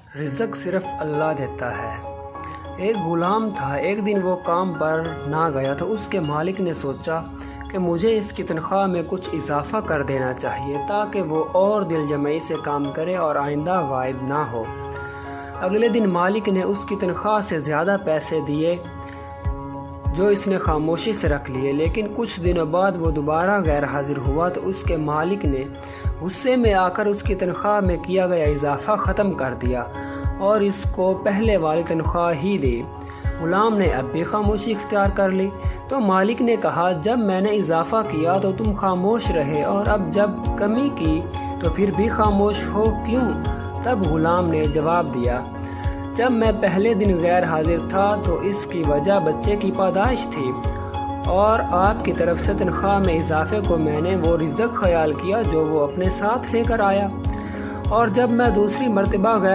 رزق صرف اللہ دیتا ہے۔ ایک غلام تھا، ایک دن وہ کام پر نہ گیا تو اس کے مالک نے سوچا کہ مجھے اس کی تنخواہ میں کچھ اضافہ کر دینا چاہیے تاکہ وہ اور دل جمعی سے کام کرے اور آئندہ غائب نہ ہو۔ اگلے دن مالک نے اس کی تنخواہ سے زیادہ پیسے دیے جو اس نے خاموشی سے رکھ لیے، لیکن کچھ دنوں بعد وہ دوبارہ غیر حاضر ہوا تو اس کے مالک نے غصے میں آ کر اس کی تنخواہ میں کیا گیا اضافہ ختم کر دیا اور اس کو پہلے والی تنخواہ ہی دی۔ غلام نے اب بھی خاموشی اختیار کر لی تو مالک نے کہا، جب میں نے اضافہ کیا تو تم خاموش رہے اور اب جب کمی کی تو پھر بھی خاموش ہو کیوں؟ تب غلام نے جواب دیا، جب میں پہلے دن غیر حاضر تھا تو اس کی وجہ بچے کی پیدائش تھی اور آپ کی طرف سے تنخواہ میں اضافے کو میں نے وہ رزق خیال کیا جو وہ اپنے ساتھ لے کر آیا، اور جب میں دوسری مرتبہ غیر